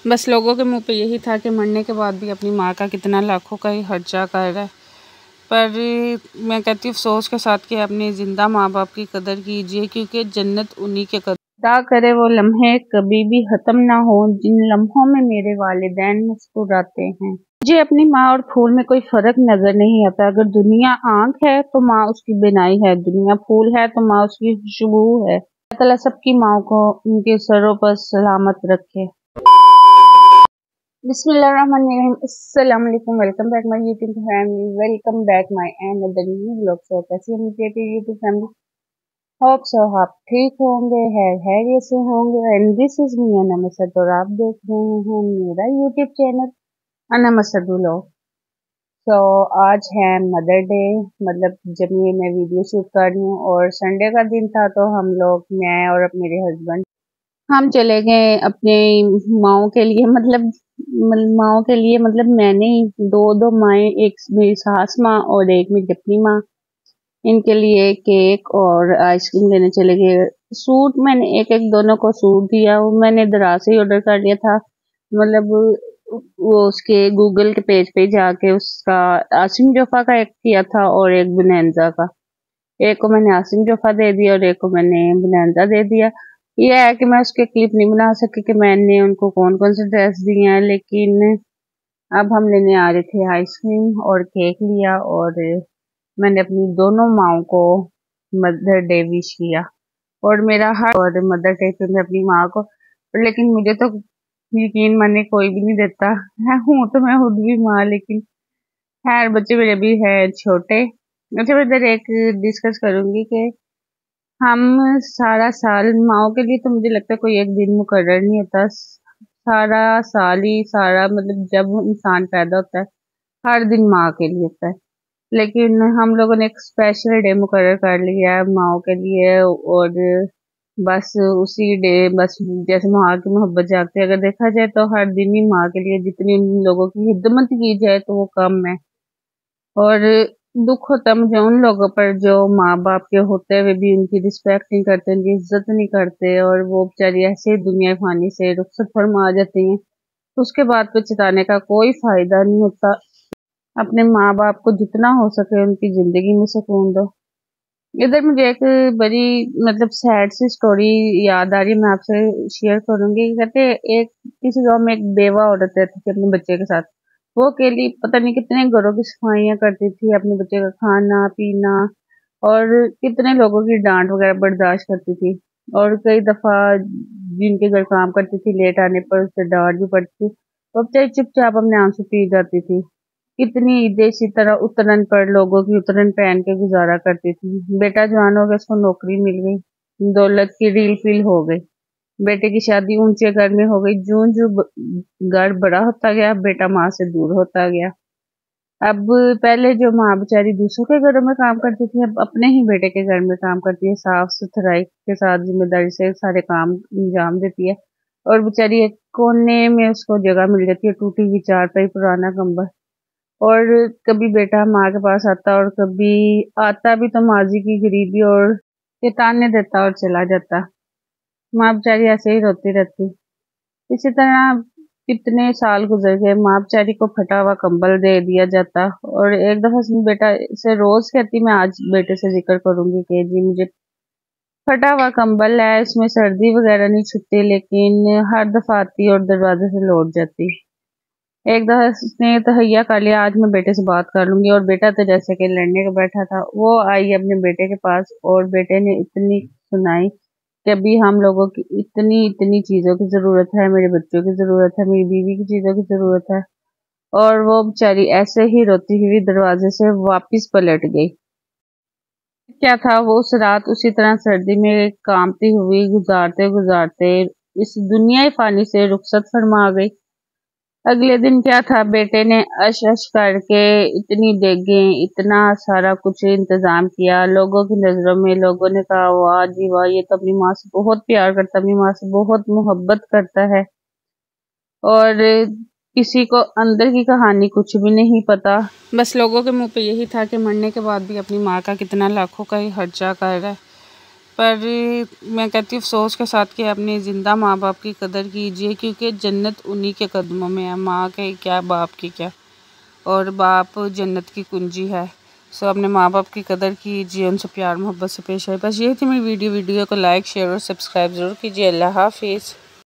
बस लोगों के मुंह पे यही था कि मरने के बाद भी अपनी माँ का कितना लाखों का ही खर्चा कर रहा है। पर मैं कहती हूँ अफसोस के साथ कि अपने ज़िंदा माँ बाप की कदर कीजिए, क्योंकि जन्नत उन्हीं के कदर अदा करे वो लम्हे कभी भी ख़त्म ना हो जिन लम्हों में मेरे वालिदैन मुस्कुराते हैं। मुझे अपनी माँ और फूल में कोई फ़र्क नज़र नहीं आता। अगर दुनिया आँख है तो माँ उसकी बिनाई है, दुनिया फूल है तो माँ उसकी खुशबू है। अल्लाह ताला सबकी माँ को उनके सरों पर सलामत रखे। बिस्मिल्लाहिर्रहमानिर्रहीम। अस्सलाम वालेकुम। Welcome back my YouTube family. Welcome back my another new vlog. So कैसी है मेरी यूट्यूब फैमिली? होप सो आप ठीक होंगे, खैरियत से होंगे। एंड दिस इज मी अना मसद और आप देख रहे हैं मेरा यूट्यूब चैनल अना मसद व्लॉग। तो आज है मदर डे, मतलब जब ये मैं वीडियो शूट कर रही हूँ और संडे का दिन था तो हम लोग, मैं और मेरे हस्बैंड, हम चले गए अपने माओ के लिए, मतलब माओ के लिए, मतलब मैंने दो माएँ, एक मेरी सास माँ और एक मेरी अपनी माँ, इनके लिए केक और आइसक्रीम लेने चले गए। सूट मैंने एक एक दोनों को सूट दिया, वो मैंने दराज से ही ऑर्डर कर लिया था, मतलब वो उसके गूगल के पेज पे जाके उसका आसिम जोफा का एक किया था और एक बुनैंजा का। एक को मैंने आसिम जोफा दे दिया और एक को मैंने बुनैंजा दे दिया। ये है कि मैं उसके क्लिप नहीं बना सकी कि मैंने उनको कौन कौन से ड्रेस दिए हैं, लेकिन अब हम लेने आ रहे थे आइसक्रीम और केक लिया और मैंने अपनी दोनों माओ को मदर डे विश किया। और मेरा हर और मदर डे पे मैं अपनी माँ को, लेकिन मुझे तो यकीन माने कोई भी नहीं देता है, हूँ तो मैं खुद भी माँ, लेकिन खैर बच्चे मेरे भी है छोटे। अच्छा, मैं इधर एक डिस्कस करूंगी कि हम सारा साल माओ के लिए, तो मुझे लगता है कोई एक दिन मुकर्रर नहीं होता, सारा साल ही, सारा मतलब जब इंसान पैदा होता है हर दिन माँ के लिए होता है। लेकिन हम लोगों ने एक स्पेशल डे मुकर्रर कर लिया है माओ के लिए, और बस उसी डे, बस जैसे माँ की मोहब्बत जागती है, अगर देखा जाए तो हर दिन ही माँ के लिए जितनी उन लोगों की खिदमत की जाए तो वो कम है। और दुख होता है मुझे उन लोगों पर जो माँ बाप के होते हुए भी उनकी रिस्पेक्ट नहीं करते, उनकी इज्जत नहीं करते, और वो बेचारी ऐसे ही दुनिया फानी से रुखसत फरमा जाती हैं। उसके बाद पछताने का कोई फायदा नहीं होता। अपने माँ बाप को जितना हो सके उनकी जिंदगी में सुकून दो। इधर मुझे एक बड़ी, मतलब सैड सी स्टोरी याद आ रही है, मैं आपसे शेयर करूंगी। कहते एक किसी गांव में एक बेवा औरत रहती थी अपने बच्चे के साथ। वो अकेली पता नहीं कितने घरों की सफाइयां करती थी, अपने बच्चे का खाना पीना, और कितने लोगों की डांट वगैरह बर्दाश्त करती थी। और कई दफा जिनके घर काम करती थी लेट आने पर उससे डांट भी पड़ती थी। वो बेचारी चुपचाप अपने आंसू पी जाती थी। कितनी ईदें इसी तरह उतरन पर लोगों की उतरन पहन के गुजारा करती थी। बेटा जवान हो गया, उसको नौकरी मिल गई, दौलत की रील फील हो गई, बेटे की शादी ऊंचे घर में हो गई। जूं जूं घर बड़ा होता गया, बेटा माँ से दूर होता गया। अब पहले जो माँ बेचारी दूसरों के घरों में काम करती थी, अब अपने ही बेटे के घर में काम करती है, साफ सुथराई के साथ जिम्मेदारी से सारे काम अंजाम देती है। और बेचारी एक कोने में उसको जगह मिल जाती है, टूटी हुई चारपाई, पुराना कंबल। और कभी बेटा माँ के पास आता और कभी आता भी तो माजी की गरीबी और के ताने देता और चला जाता। माँ बेचारी ऐसे ही रोती रहती। इसी तरह कितने साल गुजर गए, माँ बेचारी को फटा हुआ कंबल दे दिया जाता। और एक दफा बेटा से रोज कहती, मैं आज बेटे से जिक्र करूंगी कि जी मुझे फटा हुआ कंबल है, इसमें सर्दी वगैरह नहीं छुपती, लेकिन हर दफा आती और दरवाजे से लौट जाती। एक दफा उसने तहैया कर लिया, आज मैं बेटे से बात कर लूंगी। और बेटा तो जैसे कि लड़ने को बैठा था, वो आई अपने बेटे के पास और बेटे ने इतनी सुनाई कि अभी हम लोगों की इतनी इतनी चीजों की जरूरत है, मेरे बच्चों की जरूरत है, मेरी बीवी की चीजों की जरूरत है। और वो बेचारी ऐसे ही रोती हुई दरवाजे से वापिस पलट गई। क्या था, वो उस रात उसी तरह सर्दी में कांपती हुई गुजारते गुजारते इस दुनिया फानी से रुखसत फरमा गई। अगले दिन क्या था, बेटे ने अश अश करके इतनी देगें, इतना सारा कुछ इंतजाम किया। लोगों की नजरों में लोगों ने कहा, वाह जी वाह, ये तो अपनी माँ से बहुत प्यार करता, अपनी माँ से बहुत मोहब्बत करता है। और किसी को अंदर की कहानी कुछ भी नहीं पता, बस लोगों के मुंह पे यही था कि मरने के बाद भी अपनी माँ का कितना लाखों का ही खर्चा कर रहा है। पर मैं कहती हूँ अफसोस के साथ कि अपने ज़िंदा माँ बाप की कदर कीजिए, क्योंकि जन्नत उन्हीं के कदमों में है। माँ के क्या, बाप की क्या, और बाप जन्नत की कुंजी है। सो अपने माँ बाप की कदर कीजिए, उनसे प्यार मोहब्बत से पेश आए। बस यही थी मेरी वीडियो को लाइक शेयर और सब्सक्राइब ज़रूर कीजिए। अल्लाह हाफिज़।